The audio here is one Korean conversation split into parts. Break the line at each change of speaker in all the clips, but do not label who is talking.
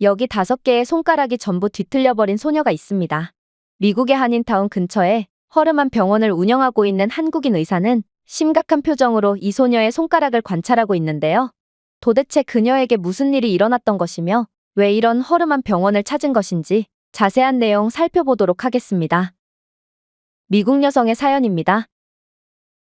여기 5개의 손가락이 전부 뒤틀려버린 소녀가 있습니다. 미국의 한인타운 근처에 허름한 병원을 운영하고 있는 한국인 의사는 심각한 표정으로 이 소녀의 손가락을 관찰하고 있는데요. 도대체 그녀에게 무슨 일이 일어났던 것이며 왜 이런 허름한 병원을 찾은 것인지 자세한 내용 살펴보도록 하겠습니다. 미국 여성의 사연입니다.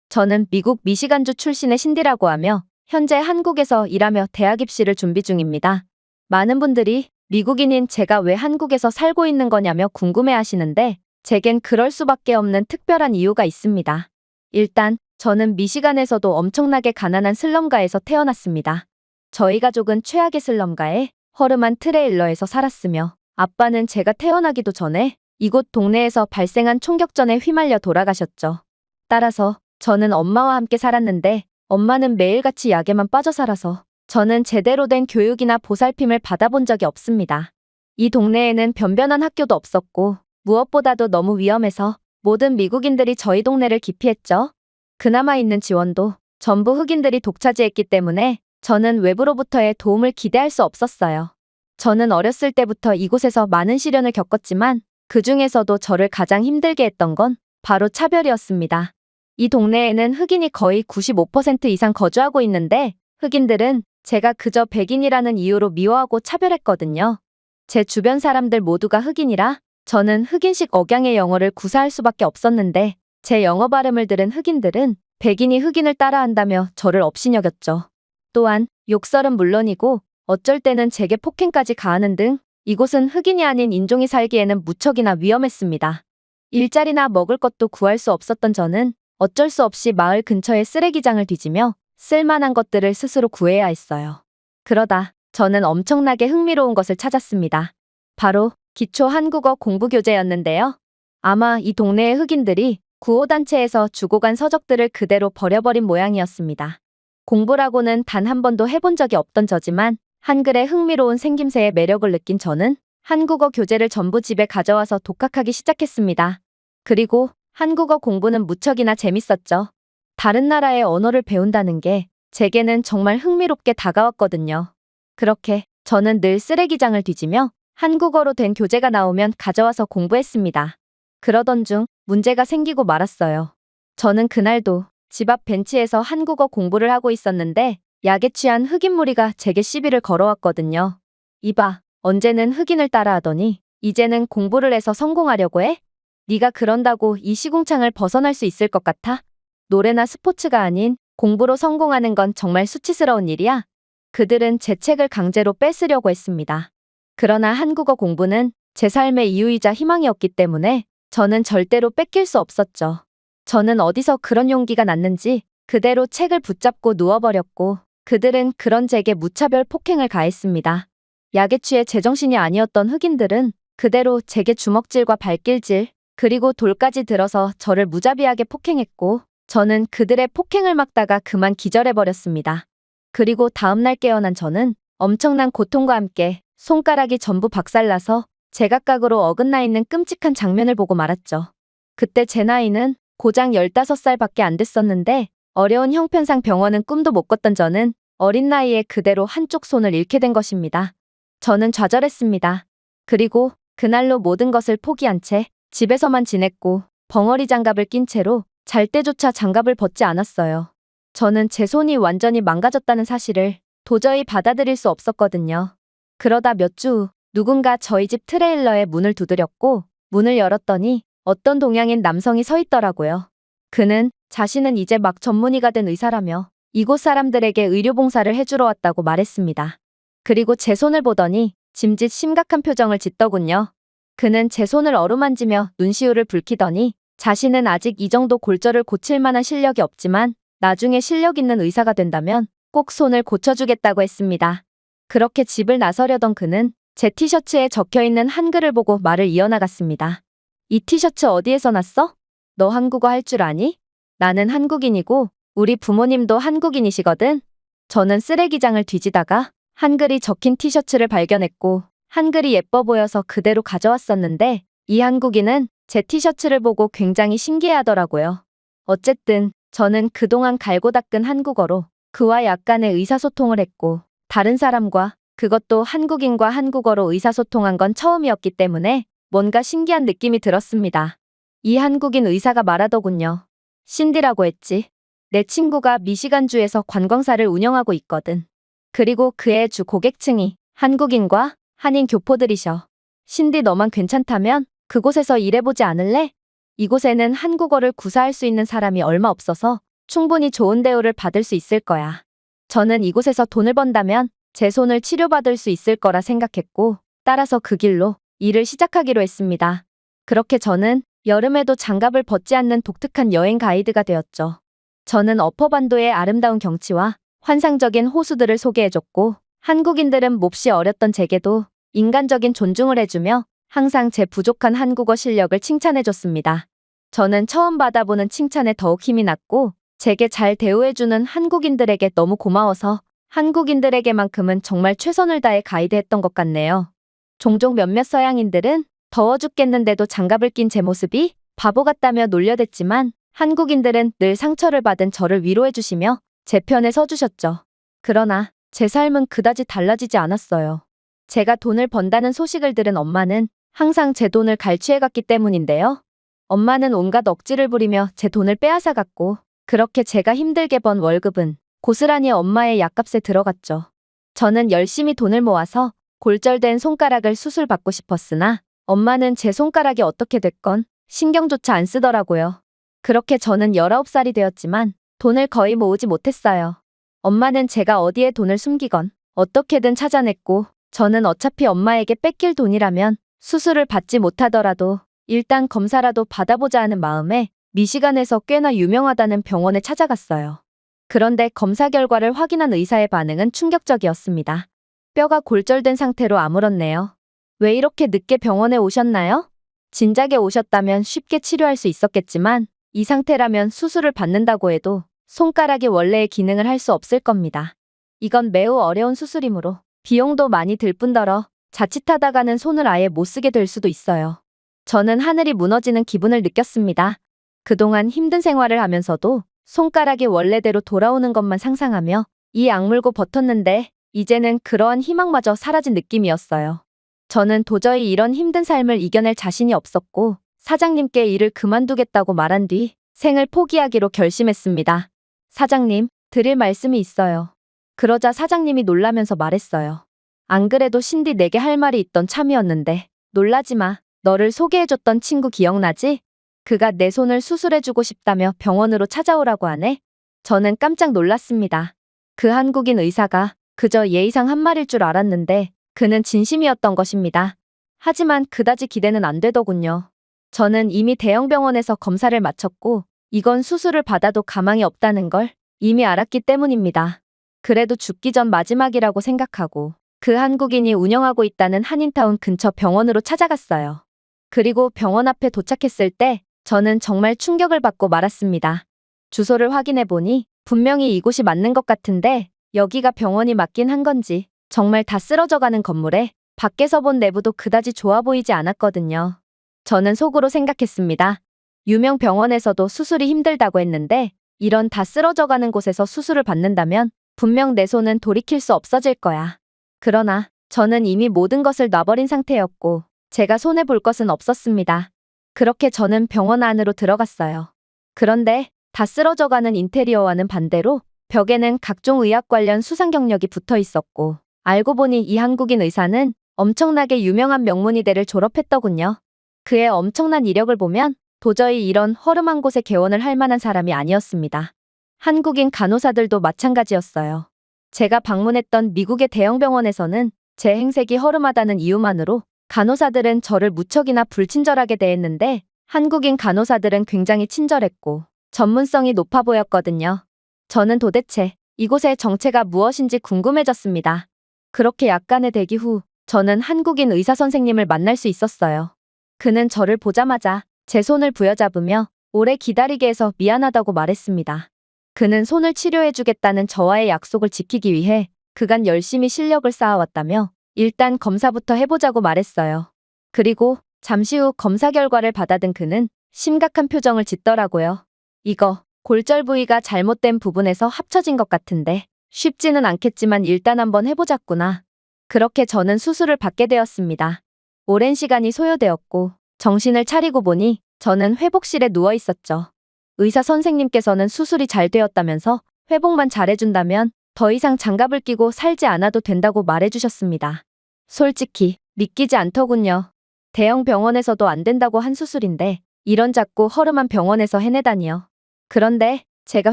저는 미국 미시간주 출신의 신디라고 하며 현재 한국에서 일하며 대학 입시를 준비 중입니다. 많은 분들이 미국인인 제가 왜 한국에서 살고 있는 거냐며 궁금해 하시는데 제겐 그럴 수밖에 없는 특별한 이유가 있습니다. 일단 저는 미시간에서도 엄청나게 가난한 슬럼가에서 태어났습니다. 저희 가족은 최악의 슬럼가에 허름한 트레일러에서 살았으며 아빠는 제가 태어나기도 전에 이곳 동네에서 발생한 총격전에 휘말려 돌아가셨죠. 따라서 저는 엄마와 함께 살았는데 엄마는 매일같이 약에만 빠져 살아서 저는 제대로 된 교육이나 보살핌을 받아본 적이 없습니다. 이 동네에는 변변한 학교도 없었고 무엇보다도 너무 위험해서 모든 미국인들이 저희 동네를 기피했죠. 그나마 있는 지원도 전부 흑인들이 독차지했기 때문에 저는 외부로부터의 도움을 기대할 수 없었어요. 저는 어렸을 때부터 이곳에서 많은 시련을 겪었지만 그 중에서도 저를 가장 힘들게 했던 건 바로 차별이었습니다. 이 동네에는 흑인이 거의 95% 이상 거주하고 있는데 흑인들은 제가 그저 백인이라는 이유로 미워하고 차별했거든요. 제 주변 사람들 모두가 흑인이라 저는 흑인식 억양의 영어를 구사할 수밖에 없었는데 제 영어 발음을 들은 흑인들은 백인이 흑인을 따라한다며 저를 업신여겼죠. 또한 욕설은 물론이고 어쩔 때는 제게 폭행까지 가하는 등 이곳은 흑인이 아닌 인종이 살기에는 무척이나 위험했습니다. 일자리나 먹을 것도 구할 수 없었던 저는 어쩔 수 없이 마을 근처의 쓰레기장을 뒤지며 쓸만한 것들을 스스로 구해야 했어요. 그러다 저는 엄청나게 흥미로운 것을 찾았습니다. 바로 기초 한국어 공부 교재였는데요. 아마 이 동네의 흑인들이 구호단체에서 주고 간 서적들을 그대로 버려버린 모양이었습니다. 공부라고는 단 한 번도 해본 적이 없던 저지만 한글의 흥미로운 생김새에 매력을 느낀 저는 한국어 교재를 전부 집에 가져와서 독학하기 시작했습니다. 그리고 한국어 공부는 무척이나 재밌었죠. 다른 나라의 언어를 배운다는 게 제게는 정말 흥미롭게 다가왔거든요. 그렇게 저는 늘 쓰레기장을 뒤지며 한국어로 된 교재가 나오면 가져와서 공부했습니다. 그러던 중 문제가 생기고 말았어요. 저는 그날도 집 앞 벤치에서 한국어 공부를 하고 있었는데 약에 취한 흑인 무리가 제게 시비를 걸어왔거든요. 이봐, 언제는 흑인을 따라하더니 이제는 공부를 해서 성공하려고 해? 네가 그런다고 이 시궁창을 벗어날 수 있을 것 같아? 노래나 스포츠가 아닌 공부로 성공하는 건 정말 수치스러운 일이야. 그들은 제 책을 강제로 뺏으려고 했습니다. 그러나 한국어 공부는 제 삶의 이유이자 희망이었기 때문에 저는 절대로 뺏길 수 없었죠. 저는 어디서 그런 용기가 났는지 그대로 책을 붙잡고 누워버렸고 그들은 그런 제게 무차별 폭행을 가했습니다. 약에 취해 제정신이 아니었던 흑인들은 그대로 제게 주먹질과 발길질 그리고 돌까지 들어서 저를 무자비하게 폭행했고 저는 그들의 폭행을 막다가 그만 기절해버렸습니다. 그리고 다음날 깨어난 저는 엄청난 고통과 함께 손가락이 전부 박살나서 제각각으로 어긋나 있는 끔찍한 장면을 보고 말았죠. 그때 제 나이는 고작 15살밖에 안 됐었는데 어려운 형편상 병원은 꿈도 못 꿨던 저는 어린 나이에 그대로 한쪽 손을 잃게 된 것입니다. 저는 좌절했습니다. 그리고 그날로 모든 것을 포기한 채 집에서만 지냈고 벙어리 장갑을 낀 채로 잘 때조차 장갑을 벗지 않았어요. 저는 제 손이 완전히 망가졌다는 사실을 도저히 받아들일 수 없었거든요. 그러다 몇 주 후 누군가 저희 집 트레일러에 문을 두드렸고 문을 열었더니 어떤 동양인 남성이 서 있더라고요. 그는 자신은 이제 막 전문의가 된 의사라며 이곳 사람들에게 의료봉사를 해주러 왔다고 말했습니다. 그리고 제 손을 보더니 짐짓 심각한 표정을 짓더군요. 그는 제 손을 어루만지며 눈시울을 붉히더니 자신은 아직 이 정도 골절을 고칠 만한 실력이 없지만 나중에 실력 있는 의사가 된다면 꼭 손을 고쳐주겠다고 했습니다. 그렇게 집을 나서려던 그는 제 티셔츠에 적혀있는 한글을 보고 말을 이어나갔습니다. 이 티셔츠 어디에서 났어? 너 한국어 할 줄 아니? 나는 한국인이고 우리 부모님도 한국인이시거든. 저는 쓰레기장을 뒤지다가 한글이 적힌 티셔츠를 발견했고 한글이 예뻐 보여서 그대로 가져왔었는데 이 한국인은 제 티셔츠를 보고 굉장히 신기해하더라고요. 어쨌든 저는 그동안 갈고 닦은 한국어로 그와 약간의 의사소통을 했고 다른 사람과 그것도 한국인과 한국어로 의사소통한 건 처음이었기 때문에 뭔가 신기한 느낌이 들었습니다. 이 한국인 의사가 말하더군요. 신디라고 했지. 내 친구가 미시간주에서 관광사를 운영하고 있거든. 그리고 그의 주 고객층이 한국인과 한인 교포들이셔. 신디 너만 괜찮다면 그곳에서 일해보지 않을래? 이곳에는 한국어를 구사할 수 있는 사람이 얼마 없어서 충분히 좋은 대우를 받을 수 있을 거야. 저는 이곳에서 돈을 번다면 제 손을 치료받을 수 있을 거라 생각했고, 따라서 그 길로 일을 시작하기로 했습니다. 그렇게 저는 여름에도 장갑을 벗지 않는 독특한 여행 가이드가 되었죠. 저는 어퍼반도의 아름다운 경치와 환상적인 호수들을 소개해줬고, 한국인들은 몹시 어렸던 제게도 인간적인 존중을 해주며 항상 제 부족한 한국어 실력을 칭찬해줬습니다. 저는 처음 받아보는 칭찬에 더욱 힘이 났고, 제게 잘 대우해주는 한국인들에게 너무 고마워서 한국인들에게만큼은 정말 최선을 다해 가이드했던 것 같네요. 종종 몇몇 서양인들은 더워 죽겠는데도 장갑을 낀 제 모습이 바보 같다며 놀려댔지만, 한국인들은 늘 상처를 받은 저를 위로해주시며 제 편에 서주셨죠. 그러나 제 삶은 그다지 달라지지 않았어요. 제가 돈을 번다는 소식을 들은 엄마는 항상 제 돈을 갈취해갔기 때문인데요. 엄마는 온갖 억지를 부리며 제 돈을 빼앗아갔고, 그렇게 제가 힘들게 번 월급은 고스란히 엄마의 약값에 들어갔죠. 저는 열심히 돈을 모아서 골절된 손가락을 수술받고 싶었으나 엄마는 제 손가락이 어떻게 됐건 신경조차 안 쓰더라고요. 그렇게 저는 19살이 되었지만 돈을 거의 모으지 못했어요. 엄마는 제가 어디에 돈을 숨기건 어떻게든 찾아냈고, 저는 어차피 엄마에게 뺏길 돈이라면 수술을 받지 못하더라도 일단 검사라도 받아보자 하는 마음에 미시간에서 꽤나 유명하다는 병원에 찾아갔어요. 그런데 검사 결과를 확인한 의사의 반응은 충격적이었습니다. 뼈가 골절된 상태로 아물었네요. 왜 이렇게 늦게 병원에 오셨나요? 진작에 오셨다면 쉽게 치료할 수 있었겠지만 이 상태라면 수술을 받는다고 해도 손가락이 원래의 기능을 할 수 없을 겁니다. 이건 매우 어려운 수술이므로 비용도 많이 들 뿐더러 자칫하다가는 손을 아예 못 쓰게 될 수도 있어요. 저는 하늘이 무너지는 기분을 느꼈습니다. 그동안 힘든 생활을 하면서도 손가락이 원래대로 돌아오는 것만 상상하며 이 악물고 버텼는데 이제는 그러한 희망마저 사라진 느낌이었어요. 저는 도저히 이런 힘든 삶을 이겨낼 자신이 없었고, 사장님께 일을 그만두겠다고 말한 뒤 생을 포기하기로 결심했습니다. 사장님, 드릴 말씀이 있어요. 그러자 사장님이 놀라면서 말했어요. 안 그래도 신디 내게 할 말이 있던 참이었는데 놀라지 마. 너를 소개해줬던 친구 기억나지? 그가 내 손을 수술해주고 싶다며 병원으로 찾아오라고 하네. 저는 깜짝 놀랐습니다. 그 한국인 의사가 그저 예의상 한 말일 줄 알았는데 그는 진심이었던 것입니다. 하지만 그다지 기대는 안 되더군요. 저는 이미 대형 병원에서 검사를 마쳤고 이건 수술을 받아도 가망이 없다는 걸 이미 알았기 때문입니다. 그래도 죽기 전 마지막이라고 생각하고 그 한국인이 운영하고 있다는 한인타운 근처 병원으로 찾아갔어요. 그리고 병원 앞에 도착했을 때 저는 정말 충격을 받고 말았습니다. 주소를 확인해 보니 분명히 이곳이 맞는 것 같은데 여기가 병원이 맞긴 한 건지 정말 다 쓰러져가는 건물에 밖에서 본 내부도 그다지 좋아 보이지 않았거든요. 저는 속으로 생각했습니다. 유명 병원에서도 수술이 힘들다고 했는데 이런 다 쓰러져가는 곳에서 수술을 받는다면 분명 내 손은 돌이킬 수 없어질 거야. 그러나 저는 이미 모든 것을 놔버린 상태였고 제가 손해볼 것은 없었습니다. 그렇게 저는 병원 안으로 들어갔어요. 그런데 다 쓰러져가는 인테리어와는 반대로 벽에는 각종 의학 관련 수상 경력이 붙어 있었고, 알고 보니 이 한국인 의사는 엄청나게 유명한 명문의대를 졸업했더군요. 그의 엄청난 이력을 보면 도저히 이런 허름한 곳에 개원을 할 만한 사람이 아니었습니다. 한국인 간호사들도 마찬가지였어요. 제가 방문했던 미국의 대형 병원에서는 제 행색이 허름하다는 이유만으로 간호사들은 저를 무척이나 불친절하게 대했는데 한국인 간호사들은 굉장히 친절했고 전문성이 높아 보였거든요. 저는 도대체 이곳의 정체가 무엇인지 궁금해졌습니다. 그렇게 약간의 대기 후 저는 한국인 의사 선생님을 만날 수 있었어요. 그는 저를 보자마자 제 손을 부여잡으며 오래 기다리게 해서 미안하다고 말했습니다. 그는 손을 치료해주겠다는 저와의 약속을 지키기 위해 그간 열심히 실력을 쌓아왔다며 일단 검사부터 해보자고 말했어요. 그리고 잠시 후 검사 결과를 받아든 그는 심각한 표정을 짓더라고요. 이거 골절 부위가 잘못된 부분에서 합쳐진 것 같은데 쉽지는 않겠지만 일단 한번 해보자꾸나. 그렇게 저는 수술을 받게 되었습니다. 오랜 시간이 소요되었고 정신을 차리고 보니 저는 회복실에 누워 있었죠. 의사 선생님께서는 수술이 잘 되었다면서 회복만 잘해준다면 더 이상 장갑을 끼고 살지 않아도 된다고 말해주셨습니다. 솔직히 믿기지 않더군요. 대형 병원에서도 안 된다고 한 수술인데 이런 작고 허름한 병원에서 해내다니요. 그런데 제가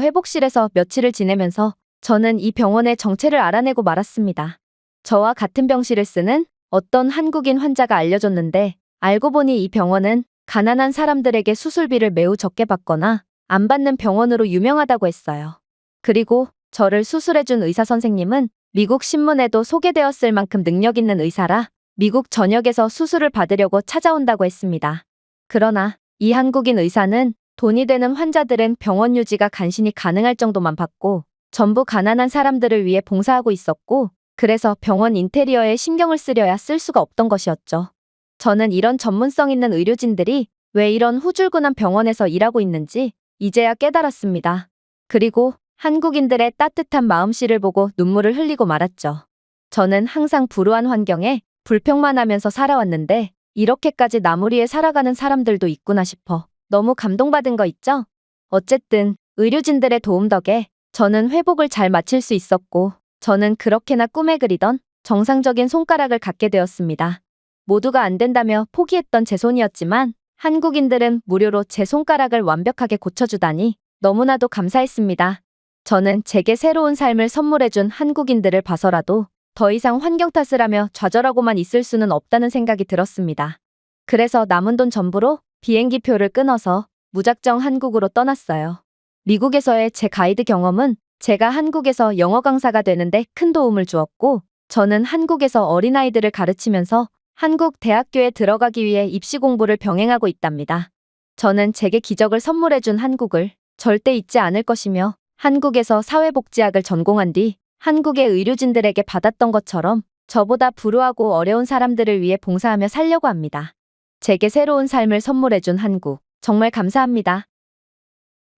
회복실에서 며칠을 지내면서 저는 이 병원의 정체를 알아내고 말았습니다. 저와 같은 병실을 쓰는 어떤 한국인 환자가 알려줬는데 알고 보니 이 병원은 가난한 사람들에게 수술비를 매우 적게 받거나 안 받는 병원으로 유명하다고 했어요. 그리고 저를 수술해준 의사 선생님은 미국 신문에도 소개되었을 만큼 능력 있는 의사라 미국 전역에서 수술을 받으려고 찾아온다고 했습니다. 그러나 이 한국인 의사는 돈이 되는 환자들은 병원 유지가 간신히 가능할 정도만 받고 전부 가난한 사람들을 위해 봉사하고 있었고 그래서 병원 인테리어에 신경을 쓰려야 쓸 수가 없던 것이었죠. 저는 이런 전문성 있는 의료진들이 왜 이런 후줄근한 병원에서 일하고 있는지 이제야 깨달았습니다. 그리고 한국인들의 따뜻한 마음씨를 보고 눈물을 흘리고 말았죠. 저는 항상 불우한 환경에 불평만 하면서 살아왔는데 이렇게까지 나무리에 살아가는 사람들도 있구나 싶어 너무 감동받은 거 있죠? 어쨌든 의료진들의 도움 덕에 저는 회복을 잘 마칠 수 있었고 저는 그렇게나 꿈에 그리던 정상적인 손가락을 갖게 되었습니다. 모두가 안 된다며 포기했던 제 손이었지만 한국인들은 무료로 제 손가락을 완벽하게 고쳐주다니 너무나도 감사했습니다. 저는 제게 새로운 삶을 선물해준 한국인들을 봐서라도 더 이상 환경 탓을 하며 좌절하고만 있을 수는 없다는 생각이 들었습니다. 그래서 남은 돈 전부로 비행기 표를 끊어서 무작정 한국으로 떠났어요. 미국에서의 제 가이드 경험은 제가 한국에서 영어 강사가 되는데 큰 도움을 주었고 저는 한국에서 어린아이들을 가르치면서 한국 대학교에 들어가기 위해 입시 공부를 병행하고 있답니다. 저는 제게 기적을 선물해준 한국을 절대 잊지 않을 것이며 한국에서 사회복지학을 전공한 뒤 한국의 의료진들에게 받았던 것처럼 저보다 불우하고 어려운 사람들을 위해 봉사하며 살려고 합니다. 제게 새로운 삶을 선물해준 한국, 정말 감사합니다.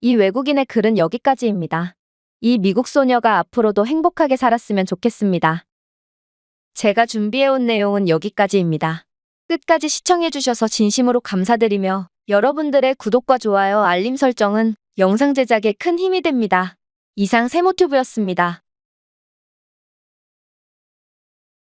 이 외국인의 글은 여기까지입니다. 이 미국 소녀가 앞으로도 행복하게 살았으면 좋겠습니다. 제가 준비해온 내용은 여기까지입니다. 끝까지 시청해주셔서 진심으로 감사드리며 여러분들의 구독과 좋아요, 알림 설정은 영상 제작에 큰 힘이 됩니다. 이상 세모튜브였습니다.